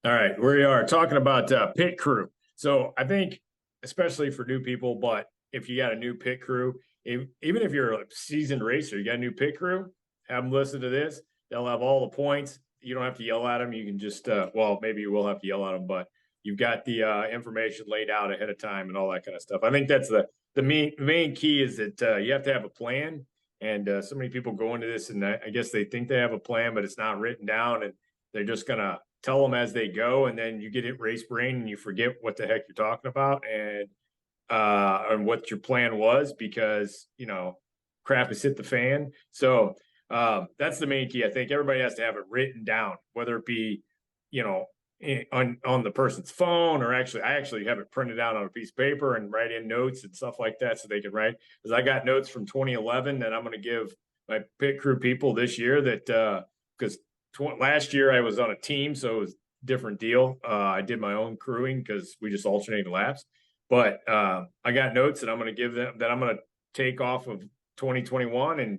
All right, we are talking about pit crew. So I think, especially for new people, but if you got a new pit crew, even if you're a seasoned racer, you got a new pit crew, have them listen to this. They'll have all the points. You don't have to yell at them. You can just, well, maybe you will have to yell at them, but you've got the information laid out ahead of time and all that kind of stuff. I think that's the main key is that you have to have a plan. And so many people go into this, and I guess they think they have a plan, but it's not written down, and they're just gonna tell them as they go, and then you get it race brain and you forget what the heck you're talking about and what your plan was because crap has hit the fan. So that's the main key. I think everybody has to have it written down, whether it be you know on the person's phone or I actually have it printed out on a piece of paper and write in notes and stuff like that so they can write. Because I got notes from 2011 that I'm going to give my pit crew people this year that because last year I was on a team, so it was a different deal. I did my own crewing because we just alternated laps. But I got notes that I'm going to give them that I'm going to take off of 2021 and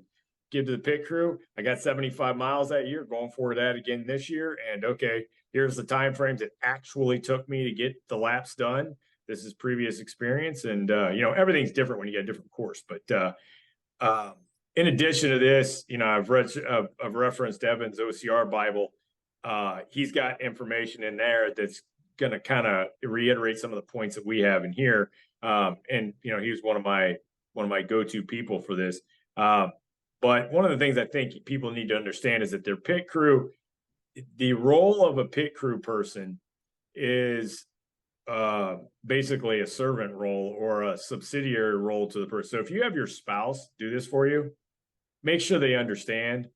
give to the pit crew. I got 75 miles that year, going for that again this year. And okay, here's the time frames it actually took me to get the laps done. This is previous experience, and everything's different when you get a different course. But in addition to this, I've referenced Evan's OCR Bible. He's got information in there that's going to kind of reiterate some of the points that we have in here. And he was one of my go-to people for this. But one of the things I think people need to understand is that their pit crew, the role of a pit crew person is basically a servant role or a subsidiary role to the person. So if you have your spouse do this for you, make sure they understand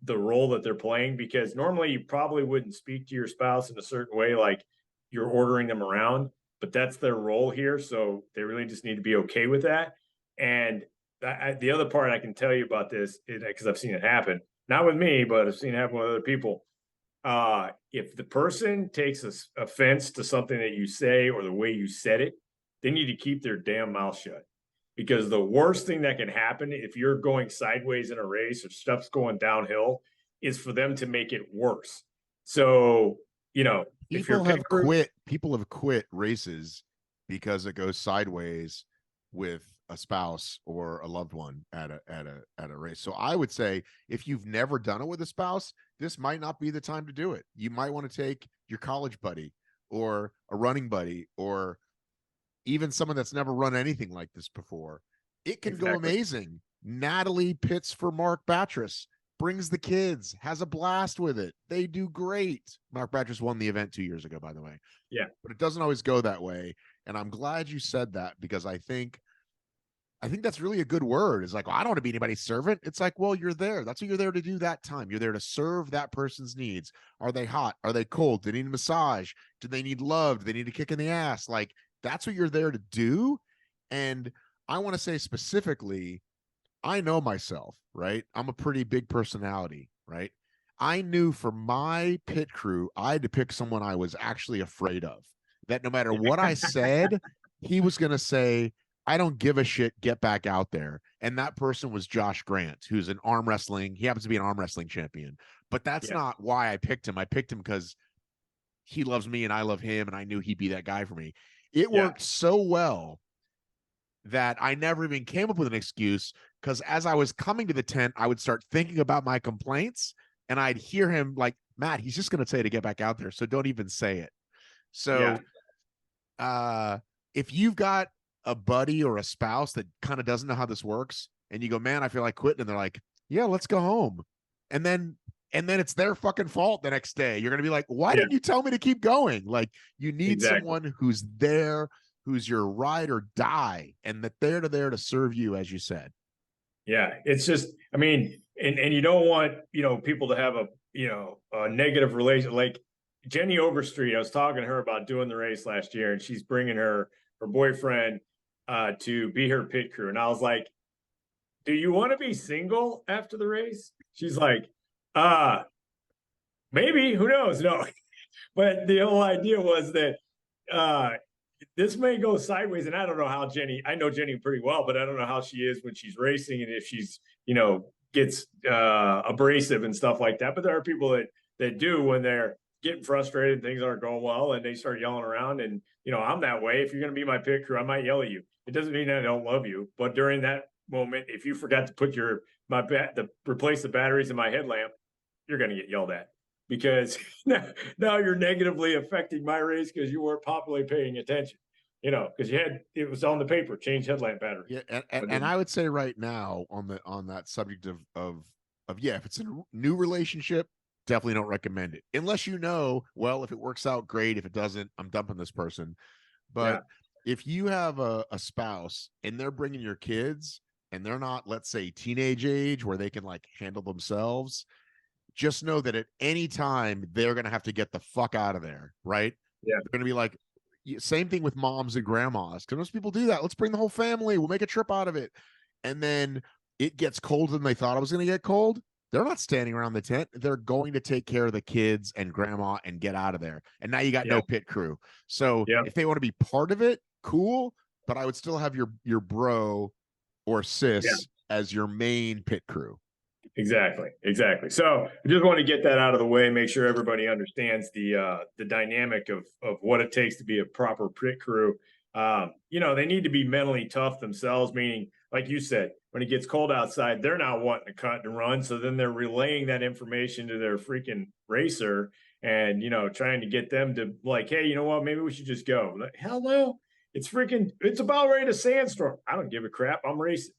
the role that they're playing, because normally you probably wouldn't speak to your spouse in a certain way, like you're ordering them around, but that's their role here. So they really just need to be okay with that. And the other part I can tell you about this is because I've seen it happen, not with me, but I've seen it happen with other people. If the person takes offense to something that you say or the way you said it, they need to keep their damn mouth shut. Because the worst thing that can happen if you're going sideways in a race or stuff's going downhill is for them to make it worse. So, if you're pit crew, People have quit races because it goes sideways with a spouse or a loved one at a race. So I would say if you've never done it with a spouse, this might not be the time to do it. You might want to take your college buddy or a running buddy or even someone that's never run anything like this before. It can go exactly. amazing. Natalie pits for Mark Battress, brings the kids, has a blast with it. They do great. Mark Battress won the event 2 years ago, by the way. Yeah. But it doesn't always go that way. And I'm glad you said that, because I think that's really a good word. It's like, well, I don't want to be anybody's servant. It's like, well, you're there. That's what you're there to do that time. You're there to serve that person's needs. Are they hot? Are they cold? Do they need a massage? Do they need love? Do they need a kick in the ass? Like, that's what you're there to do. And I want to say specifically, I know myself, right? I'm a pretty big personality, right? I knew for my pit crew, I had to pick someone I was actually afraid of. That no matter what I said, he was going to say, I don't give a shit, get back out there. And that person was Josh Grant, who's an arm wrestling. He happens to be an arm wrestling champion. But that's not why I picked him. I picked him because he loves me and I love him, and I knew he'd be that guy for me. It worked so well that I never even came up with an excuse, because as I was coming to the tent, I would start thinking about my complaints, and I'd hear him like, Matt, he's just going to say to get back out there, so don't even say it. So if you've got a buddy or a spouse that kind of doesn't know how this works, and you go, man, I feel like quitting, and they're like, yeah, let's go home. And then it's their fucking fault the next day. You're going to be like, why didn't you tell me to keep going? Like, you need someone who's there, who's your ride or die, and that they're there to serve you, as you said. Yeah. It's just, I mean, and you don't want, people to have a negative relation. Like Jenny Overstreet, I was talking to her about doing the race last year, and she's bringing her boyfriend to be her pit crew. And I was like, do you want to be single after the race? She's like, maybe, who knows? No. But the whole idea was that this may go sideways. And I don't know how I know Jenny pretty well, but I don't know how she is when she's racing and if she's, gets abrasive and stuff like that. But there are people that do when they're getting frustrated, things aren't going well, and they start yelling around. And I'm that way. If you're going to be my pit crew, I might yell at you. It doesn't mean I don't love you, but during that moment, if you forgot to put replace the batteries in my headlamp, you're going to get yelled at because now you're negatively affecting my race because you weren't properly paying attention. Because it was on the paper, change headlamp battery. Yeah, and I would say right now on that subject of yeah, if it's a new relationship, definitely don't recommend it unless well, if it works out, great. If it doesn't, I'm dumping this person. But if you have a spouse and they're bringing your kids and they're not, let's say, teenage age where they can like handle themselves, just know that at any time they're going to have to get the fuck out of there, right? Yeah. They're going to be like, same thing with moms and grandmas, because most people do that. Let's bring the whole family. We'll make a trip out of it. And then it gets colder than they thought it was going to get cold. They're not standing around the tent. They're going to take care of the kids and grandma and get out of there. And now you got no pit crew. So if they want to be part of it, cool. But I would still have your bro or sis as your main pit crew. Exactly. So I just want to get that out of the way, make sure everybody understands the dynamic of what it takes to be a proper pit crew. They need to be mentally tough themselves, meaning, like you said, when it gets cold outside, they're not wanting to cut and run. So then they're relaying that information to their freaking racer and, trying to get them to like, hey, you know what, maybe we should just go. Like, hell no, it's about ready to sandstorm. I don't give a crap. I'm racing.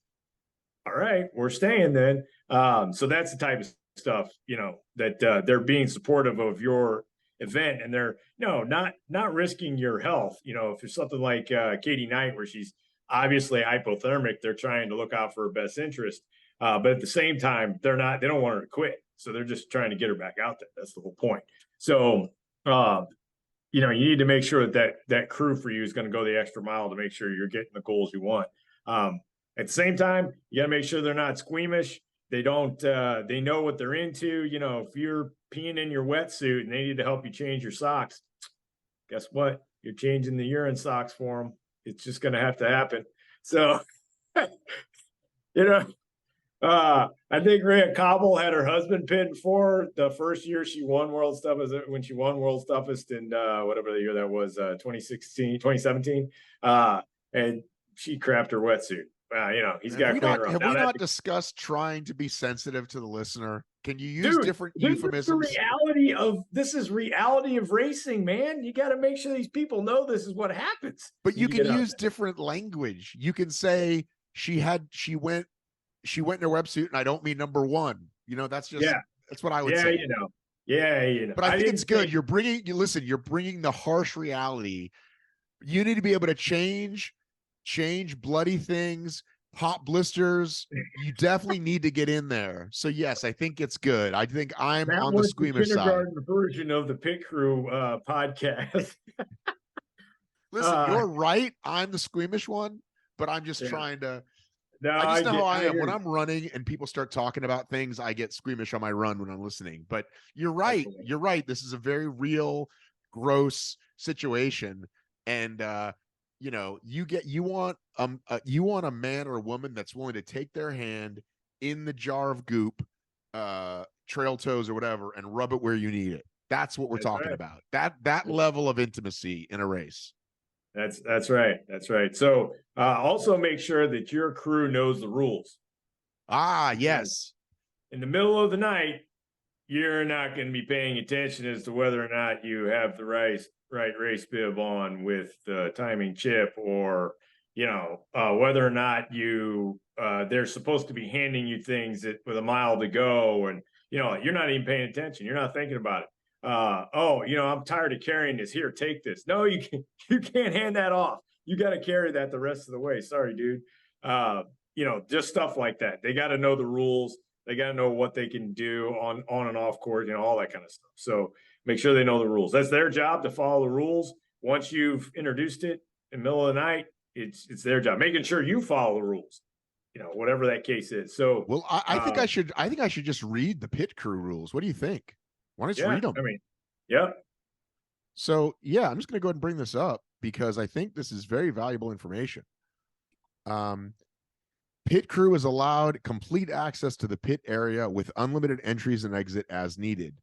All right, we're staying then. So that's the type of stuff, that they're being supportive of your event, and they're not risking your health. If there's something like Katie Knight, where she's obviously hypothermic, they're trying to look out for her best interest. But at the same time, they don't want her to quit. So they're just trying to get her back out there. That's the whole point. So, you need to make sure that crew for you is going to go the extra mile to make sure you're getting the goals you want. At the same time, you got to make sure they're not squeamish. They don't, they know what they're into. If you're peeing in your wetsuit and they need to help you change your socks, guess what? You're changing the urine socks for them. It's just going to have to happen. So, I think Rhea Cobble had her husband pinned for the first year she won World's Toughest, when she won World's Toughest in whatever the year that was, 2017. And she crapped her wetsuit. He's got to clean her up. Have we not discussed trying to be sensitive to the listener? Can you use different euphemisms? This is reality of racing, man. You got to make sure these people know this is what happens. But you can use different language. You can say she went in her wetsuit, and I don't mean number one. That's what I would say. But I think it's good. You're bringing the harsh reality. You need to be able to change bloody things, pop blisters. You definitely need to get in there. So yes, I think it's good. I think I'm on the squeamish side. Kindergarten version of the Pit Crew podcast. Listen, you're right. I'm the squeamish one, but I'm just trying to. I just know how I am. When I'm running and people start talking about things, I get squeamish on my run when I'm listening. But you're right. Absolutely. You're right. This is a very real, gross situation, and you want a man or a woman that's willing to take their hand in the jar of goop, trail toes or whatever, and rub it where you need it. That's what we're talking about. That level of intimacy in a race. That's right. So also make sure that your crew knows the rules. Yes. In the middle of the night, you're not going to be paying attention as to whether or not you have the right race bib on with the timing chip, or whether or not they're supposed to be handing you things with a mile to go, and you're not even paying attention. You're not thinking about it. I'm tired of carrying this. Here, take this. No, you can't hand that off. You got to carry that the rest of the way. Sorry, dude. Just stuff like that. They got to know the rules. They got to know what they can do on and off court, all that kind of stuff. So make sure they know the rules. That's their job, to follow the rules. Once you've introduced it in the middle of the night, it's their job, making sure you follow the rules, whatever that case is. So, well, I think I should just read the pit crew rules. What do you think? Why don't you read them? So I'm just going to go ahead and bring this up because I think this is very valuable information. Pit crew is allowed complete access to the pit area with unlimited entries and exit as needed.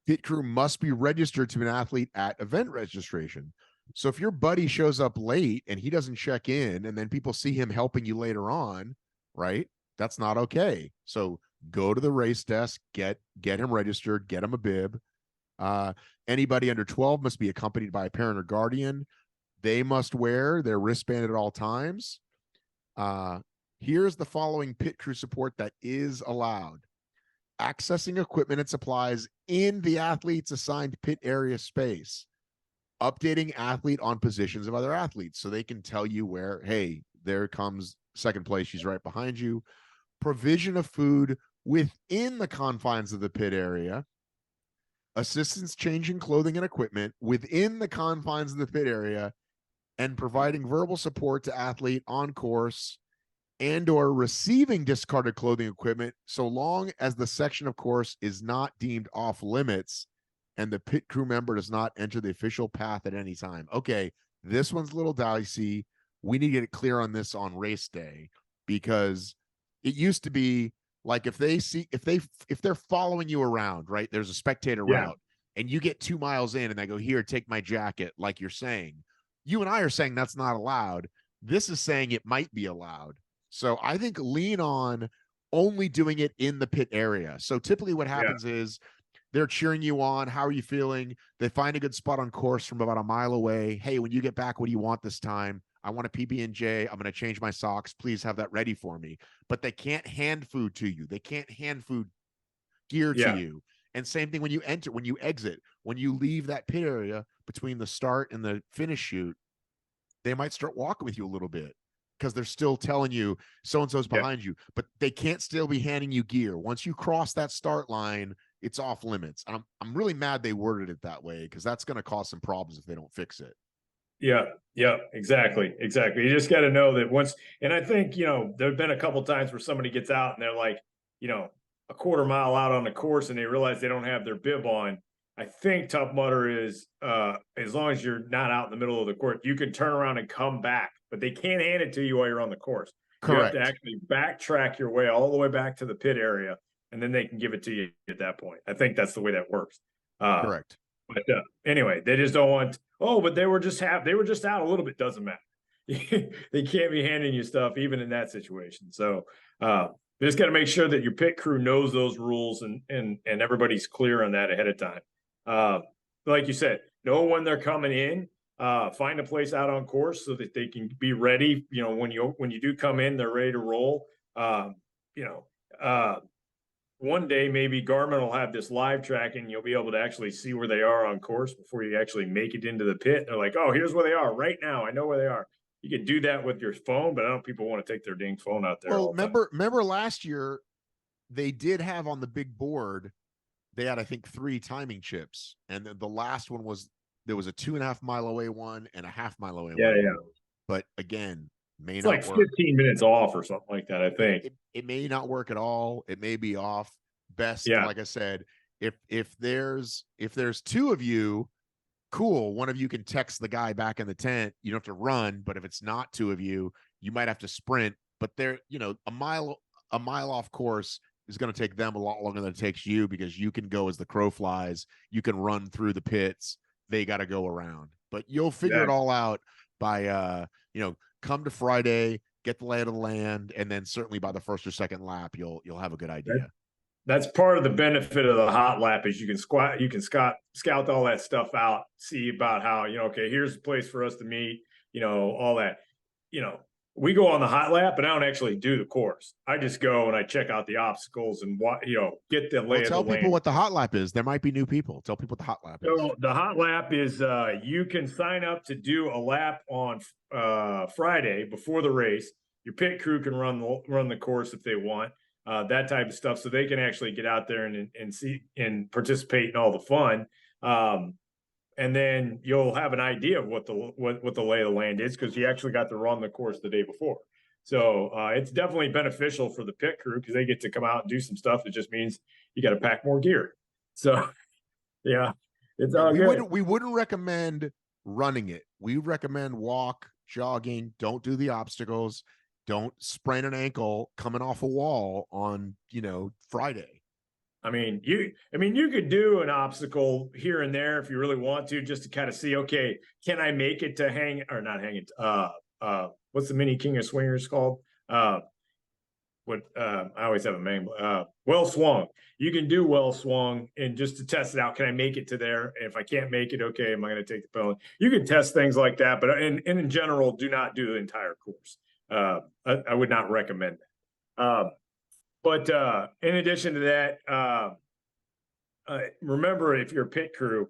Pit crew must be registered to an athlete at event registration. So if your buddy shows up late and he doesn't check in, and then people see him helping you later on, right? That's not okay. So go to the race desk, get him registered, get him a bib. Anybody under 12 must be accompanied by a parent or guardian. They must wear their wristband at all times. Here's the following pit crew support that is allowed: accessing equipment and supplies in the athlete's assigned pit area space, updating athlete on positions of other athletes so they can tell you where, hey, there comes second place, she's right behind you, provision of food within the confines of the pit area, assistance changing clothing and equipment within the confines of the pit area, and providing verbal support to athlete on course and or receiving discarded clothing equipment, so long as the section of course is not deemed off limits and the pit crew member does not enter the official path at any time. Okay, this one's a little dicey. We need to get it clear on this on race day, because it used to be like if they're following you around, right? There's a spectator route and you get 2 miles in and they go, here, take my jacket, like you're saying. You and I are saying that's not allowed. This is saying it might be allowed. So I think lean on only doing it in the pit area. So typically what happens is they're cheering you on. How are you feeling? They find a good spot on course from about a mile away. Hey, when you get back, what do you want this time? I want a PB&J. I'm going to change my socks. Please have that ready for me. But they can't hand food to you. They can't hand food gear to you. And same thing when you enter, when you exit, when you leave that pit area between the start and the finish chute, they might start walking with you a little bit because they're still telling you so-and-so's behind you, but they can't still be handing you gear. Once you cross that start line, it's off limits. And I'm really mad they worded it that way, because that's going to cause some problems if they don't fix it. Yeah, exactly. You just got to know that once, and I think, there've been a couple times where somebody gets out and they're like, a quarter mile out on the course and they realize they don't have their bib on. I think Tough Mudder is, as long as you're not out in the middle of the court, you can turn around and come back, but they can't hand it to you while you're on the course. Correct. You have to actually backtrack your way all the way back to the pit area, and then they can give it to you at that point. I think that's the way that works. Correct. But anyway, they just don't want. Oh, but they were just out a little bit. Doesn't matter. They can't be handing you stuff even in that situation. So you just got to make sure that your pit crew knows those rules and everybody's clear on that ahead of time. Like you said, know when they're coming in. Find a place out on course so that they can be ready. When you do come in, they're ready to roll. One day maybe Garmin will have this live tracking. You'll be able to actually see where they are on course before you actually make it into the pit. They're like, oh, here's where they are right now. I know where they are. You can do that with your phone, but I don't people want to take their dang phone out there. Well, remember last year they did have on the big board, they had, I think, 3 timing chips. And the last one was, there was a 2.5 mile away one and a half mile away one. Yeah. But again, it's not like work. 15 minutes off or something like that, I think. It may not work at all. It may be off. Best, like I said, if there's 2 of you, cool. One of you can text the guy back in the tent. You don't have to run. But if it's not 2 of you, you might have to sprint. But they're, a mile off course is going to take them a lot longer than it takes you, because you can go as the crow flies. You can run through the pits. They got to go around. But you'll figure it all out by come to Friday, get the lay of the land, and then certainly by the first or second lap, you'll have a good idea. That's part of the benefit of the hot lap is you can scout all that stuff out, see about how, okay, here's the place for us to meet, all that. We go on the hot lap, but I don't actually do the course. I just go and I check out the obstacles and get the lay of the land. Tell people what the hot lap is. There might be new people. Tell people what the hot lap is. So the hot lap is you can sign up to do a lap on Friday before the race. Your pit crew can run the course if they want, that type of stuff, so they can actually get out there and see and participate in all the fun. And then you'll have an idea of what the lay of the land is, because you actually got to run the course the day before. So it's definitely beneficial for the pit crew, because they get to come out and do some stuff. It just means you got to pack more gear. So yeah, it's all good. We wouldn't recommend running it. We recommend walk, jogging. Don't do the obstacles. Don't sprain an ankle coming off a wall on Friday. I mean, you could do an obstacle here and there if you really want to, just to kind of see, okay, can I make it to hang or not hang it? What's the mini King of Swingers called? What I always have a name. Well swung. You can do well swung, and just to test it out, can I make it to there? And if I can't make it, okay, am I going to take the penalty? You can test things like that, but in general, do not do the entire course. I would not recommend that. But in addition to that, remember, if you're a pit crew,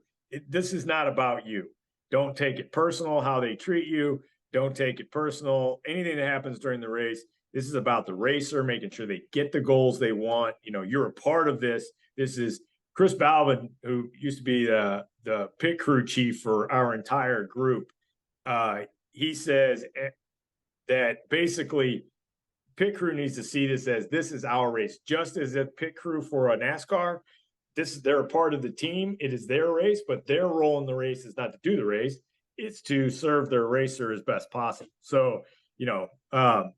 this is not about you. Don't take it personal how they treat you. Don't take it personal. Anything that happens during the race, this is about the racer making sure they get the goals they want. You know, you're a part of this. This is Chris Balvin, who used to be the pit crew chief for our entire group. He says that basically pit crew needs to see this as this is our race, just as a pit crew for a NASCAR. They're a part of the team. It is their race, but their role in the race is not to do the race. It's to serve their racer as best possible. So, you know,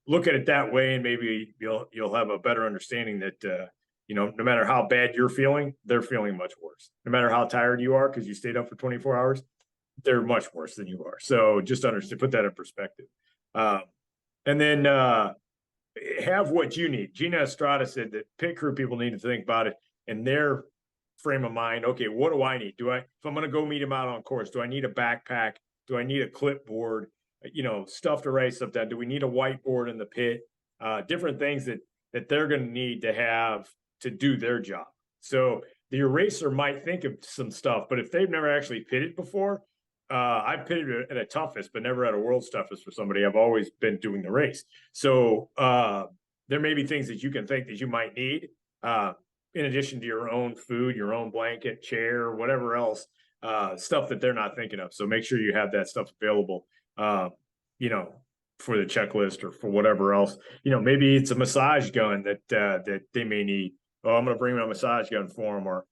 look at it that way, and maybe you'll have a better understanding that you know, no matter how bad you're feeling, they're feeling much worse. No matter how tired you are because you stayed up for 24 hours, they're much worse than you are. So just understand, put that in perspective. And then have what you need. Gina Estrada said that pit crew people need to think about it in their frame of mind. Okay, what do I need? If I'm going to go meet him out on course, do I need a backpack? Do I need a clipboard? You know, stuff to write stuff down. Do we need a whiteboard in the pit? Different things that they're going to need to have to do their job. So the eraser might think of some stuff, but if they've never actually pitted before, I've pitted at a toughest, but never at a world's toughest for somebody. I've always been doing the race. So there may be things that you can think that you might need in addition to your own food, your own blanket, chair, whatever else, stuff that they're not thinking of. So make sure you have that stuff available, you know, for the checklist or for whatever else. You know, maybe it's a massage gun that they may need. Oh, I'm going to bring my massage gun for them, or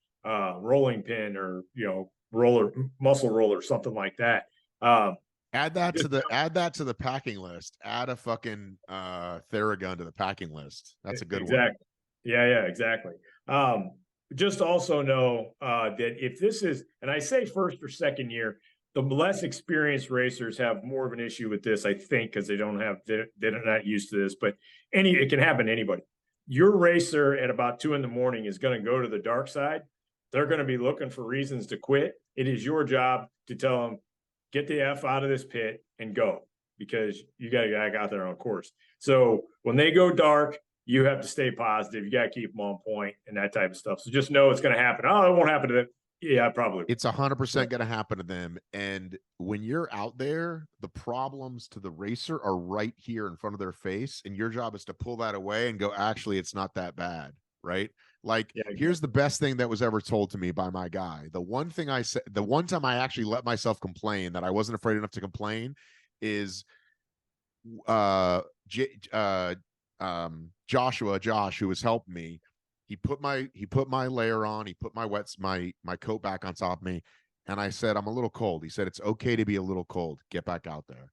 rolling pin, or, you know, muscle roller, something like that. Add that to the packing list. Add a fucking Theragun to the packing list. That's a good one. Exactly. Yeah, exactly. Just also know that if this is, and I say first or second year, the less experienced racers have more of an issue with this, I think, because they're not used to this. But it can happen to anybody. Your racer at about 2 a.m. is going to go to the dark side. They're going to be looking for reasons to quit. It is your job to tell them, get the F out of this pit and go, because you got to get out there on course. So when they go dark, you have to stay positive. You got to keep them on point and that type of stuff. So just know it's going to happen. Oh, it won't happen to them. Yeah, probably. It's 100% going to happen to them. And when you're out there, the problems to the racer are right here in front of their face. And your job is to pull that away and go, actually, it's not that bad. Right. Like, yeah, exactly. Here's the best thing that was ever told to me by my guy. The one thing I said, the one time I actually let myself complain that I wasn't afraid enough to complain is Josh, who was helping me. He put my layer on, he put my coat back on top of me. And I said, I'm a little cold. He said, it's okay to be a little cold. Get back out there.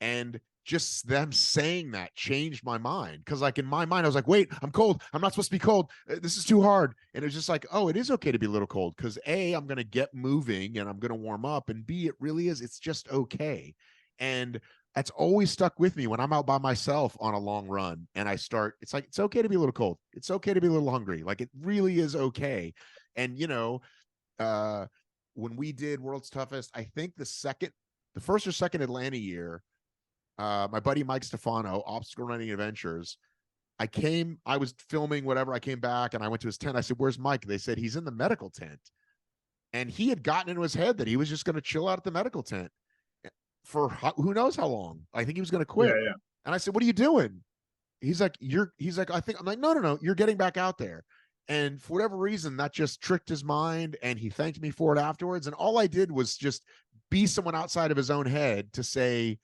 And just them saying that changed my mind. Cause like in my mind, I was like, wait, I'm cold. I'm not supposed to be cold. This is too hard. And it was just like, oh, it is okay to be a little cold. Cause A, I'm going to get moving and I'm going to warm up, and B, it really is. It's just okay. And that's always stuck with me when I'm out by myself on a long run and it's like, it's okay to be a little cold. It's okay to be a little hungry. Like, it really is okay. And, you know, when we did World's Toughest, I think the first or second Atlanta year, my buddy Mike Stefano, Obstacle Running Adventures, I was filming whatever. I came back and I went to his tent. I said, where's Mike? They said, he's in the medical tent. And he had gotten into his head that he was just going to chill out at the medical tent for who knows how long. I think he was going to quit. Yeah. And I said, what are you doing? He's like, I think, I'm like, no, you're getting back out there. And for whatever reason, that just tricked his mind. And he thanked me for it afterwards. And all I did was just be someone outside of his own head to say,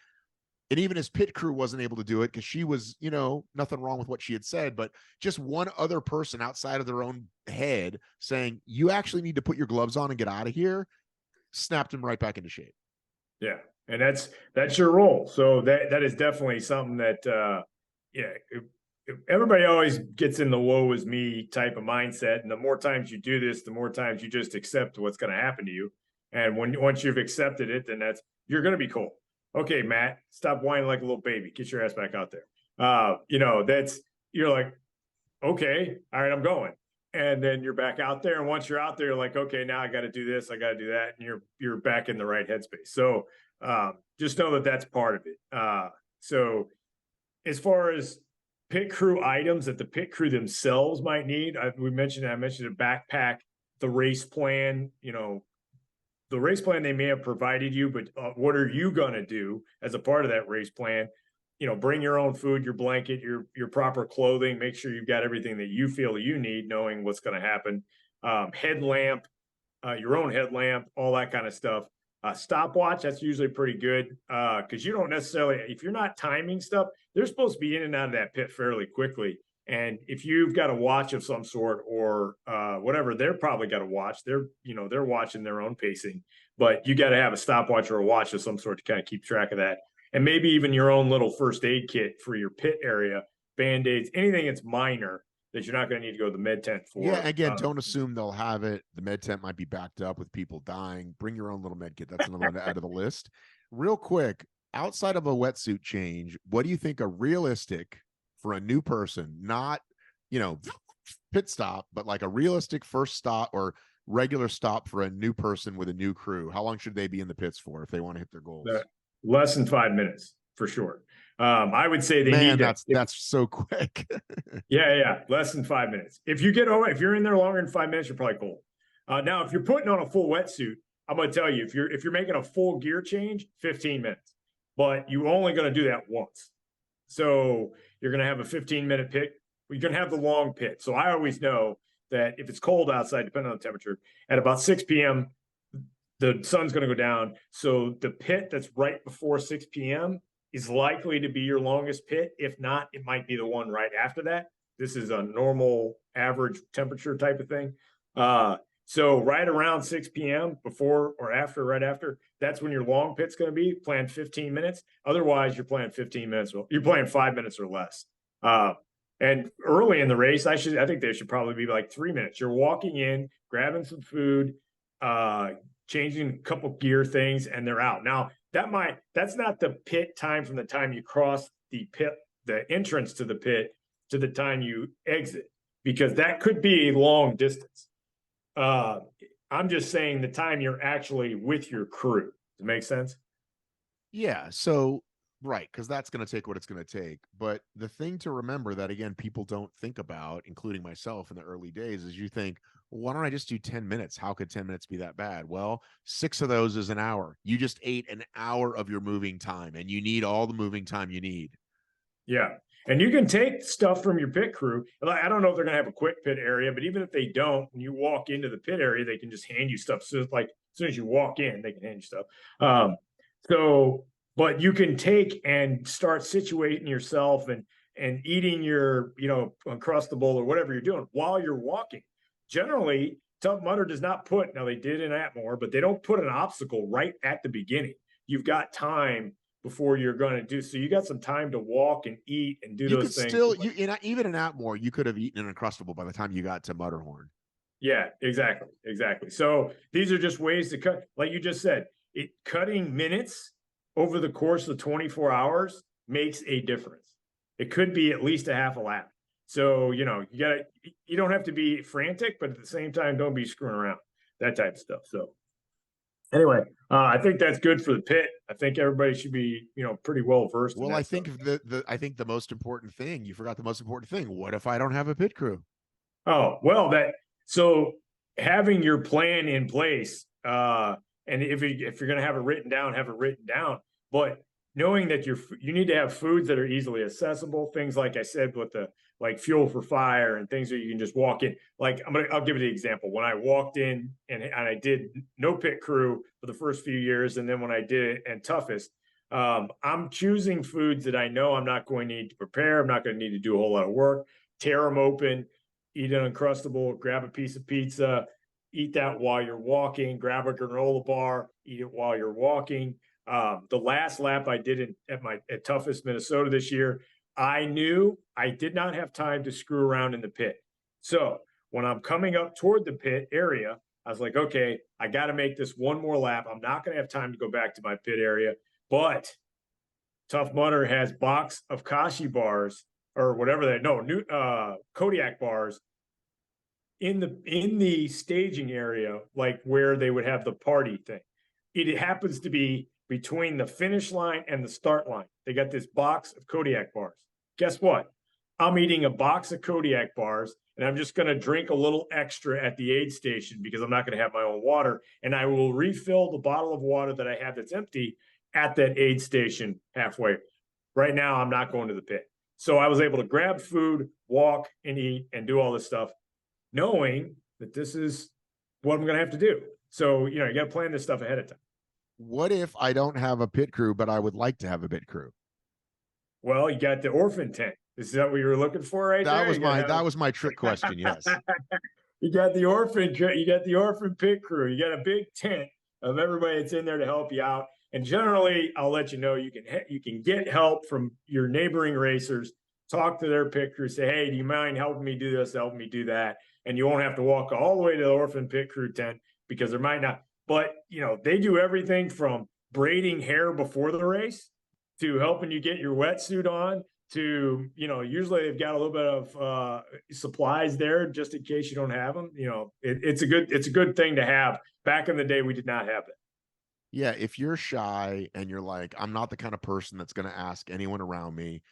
and even his pit crew wasn't able to do it because she was, you know, nothing wrong with what she had said, but just one other person outside of their own head saying, you actually need to put your gloves on and get out of here, snapped him right back into shape. Yeah. And that's your role. So that is definitely something that, everybody always gets in the woe is me type of mindset. And the more times you do this, the more times you just accept what's going to happen to you. And once you've accepted it, then you're going to be cool. Okay, Matt, stop whining like a little baby. Get your ass back out there. You're like, okay, all right, I'm going. And then you're back out there. And once you're out there, you're like, okay, now I got to do this, I got to do that. And you're back in the right headspace. So just know that that's part of it. So as far as pit crew items that the pit crew themselves might need, I mentioned a backpack, the race plan, the race plan they may have provided you, but what are you going to do as a part of that race plan? Bring your own food, your blanket, your proper clothing, make sure you've got everything that you feel you need, knowing what's going to happen. Headlamp, your own headlamp, all that kind of stuff. Stopwatch, that's usually pretty good because you don't necessarily, if you're not timing stuff, they're supposed to be in and out of that pit fairly quickly. And if you've got a watch of some sort or whatever, they're probably got a watch. They're watching their own pacing, but you got to have a stopwatch or a watch of some sort to kind of keep track of that. And maybe even your own little first aid kit for your pit area, Band-Aids, anything that's minor that you're not going to need to go to the med tent for. Yeah, again, don't assume they'll have it. The med tent might be backed up with people dying. Bring your own little med kit. That's another one to add to the list. Real quick, outside of a wetsuit change, what do you think are realistic for a new person? Not, pit stop, but like a realistic first stop or regular stop for a new person with a new crew. How long should they be in the pits for if they want to hit their goals? Less than 5 minutes for sure. I would say they need that's so quick. Yeah. Less than 5 minutes. If you're in there longer than 5 minutes, you're probably cold. Now, if you're putting on a full wetsuit, I'm going to tell you, if you're making a full gear change, 15 minutes, but you're only going to do that once. So you're going to have a 15-minute pit. You're going to have the long pit. So I always know that if it's cold outside, depending on the temperature, at about 6 p.m., the sun's going to go down. So the pit that's right before 6 p.m. is likely to be your longest pit. If not, it might be the one right after that. This is a normal average temperature type of thing. So right around 6 p.m., before or after, right after, that's when your long pit's going to be. Plan 15 minutes. Otherwise, you're playing 15 minutes. You're playing 5 minutes or less. And early in the race, I think they should probably be like 3 minutes. You're walking in, grabbing some food, changing a couple gear things, and they're out. Now, that's not the pit time from the time you cross the pit, the entrance to the pit, to the time you exit, because that could be a long distance. I'm just saying the time you're actually with your crew. Does it make sense? Yeah. So, right. Because that's going to take what it's going to take. But the thing to remember that, again, people don't think about, including myself in the early days, is you think, well, why don't I just do 10 minutes? How could 10 minutes be that bad? Well, 6 of those is an hour. You just ate an hour of your moving time, and you need all the moving time you need. Yeah. And you can take stuff from your pit crew. I don't know if they're going to have a quick pit area, but even if they don't, when you walk into the pit area, they can just hand you stuff. So it's like as soon as you walk in, they can hand you stuff. But you can take and start situating yourself and eating your, Uncrustable or whatever you're doing while you're walking. Generally, Tough Mudder does not put, now they did in Atmore, but they don't put an obstacle right at the beginning. You've got time before you're going to do. So you got some time to walk and eat and do those things. Even in Atmore, you could have eaten an Uncrustable by the time you got to Mudderhorn. Yeah, exactly. So these are just ways to cut, like you just said, cutting minutes over the course of 24 hours makes a difference. It could be at least a half a lap. So, you don't have to be frantic, but at the same time, don't be screwing around, that type of stuff. So anyway, I think that's good for the pit. I think everybody should be, pretty well versed. Well, I think the most important thing, you forgot the most important thing. What if I don't have a pit crew? Oh, well, so having your plan in place, and if you're going to have it written down, have it written down. But knowing that you need to have foods that are easily accessible, things like I said, with like fuel for fire and things that you can just walk in. Like I'll give you the example. When I walked in and I did no pit crew for the first few years, and then when I did it and toughest, I'm choosing foods that I know I'm not going to need to prepare. I'm not going to need to do a whole lot of work. Tear them open, eat an Uncrustable, grab a piece of pizza, eat that while you're walking, grab a granola bar, eat it while you're walking. The last lap I did at toughest Minnesota this year, I knew I did not have time to screw around in the pit. So when I'm coming up toward the pit area, I was like, okay, I got to make this one more lap. I'm not going to have time to go back to my pit area, but Tough Mudder has box of Kashi bars or whatever they no new Kodiak bars in the staging area, like where they would have the party thing. It happens to be between the finish line and the start line. They got this box of Kodiak bars. Guess what? I'm eating a box of Kodiak bars, and I'm just going to drink a little extra at the aid station because I'm not going to have my own water. And I will refill the bottle of water that I have that's empty at that aid station halfway. Right now, I'm not going to the pit. So I was able to grab food, walk, and eat, and do all this stuff, knowing that this is what I'm going to have to do. So, you got to plan this stuff ahead of time. What if I don't have a pit crew, but I would like to have a pit crew? Well, you got the orphan tent. Is that what you were looking for right That there? was my trick question. Yes. You got the orphan pit crew. You got a big tent of everybody that's in there to help you out. And generally, I'll let you know you can get help from your neighboring racers. Talk to their pit crew. Say, hey, do you mind helping me do this? Help me do that. And you won't have to walk all the way to the orphan pit crew tent because there might not. But they do everything from braiding hair before the race to helping you get your wetsuit on to, usually they've got a little bit of supplies there just in case you don't have them. It's a good thing to have. Back in the day, we did not have that. Yeah. If you're shy and you're like, I'm not the kind of person that's going to ask anyone around me,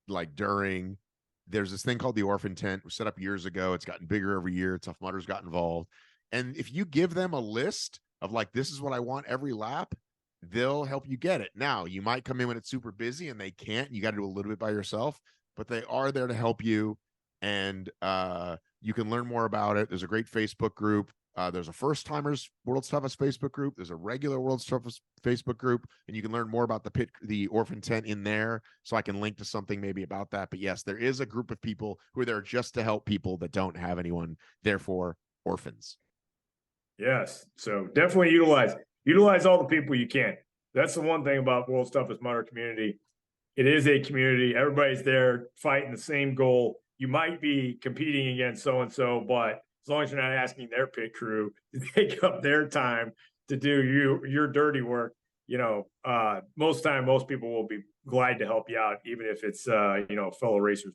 like there's this thing called the orphan tent. It was set up years ago. It's gotten bigger every year. Tough Mudders got involved. And if you give them a list of like, this is what I want every lap, they'll help you get it. Now, you might come in when it's super busy and they can't. You got to do a little bit by yourself, but they are there to help you. And you can learn more about it. There's a great Facebook group. There's a First Timers World's Toughest Facebook group. There's a regular World's Toughest Facebook group, and you can learn more about the orphan tent in there. So I can link to something maybe about that. But yes, there is a group of people who are there just to help people that don't have anyone. Therefore, orphans. Yes. So definitely utilize all the people you can. That's the one thing about World's Toughest Mudder community. It is a community. Everybody's there fighting the same goal. You might be competing against so-and-so, but as long as you're not asking their pit crew to take up their time to do your dirty work, most people will be glad to help you out, even if it's fellow racers.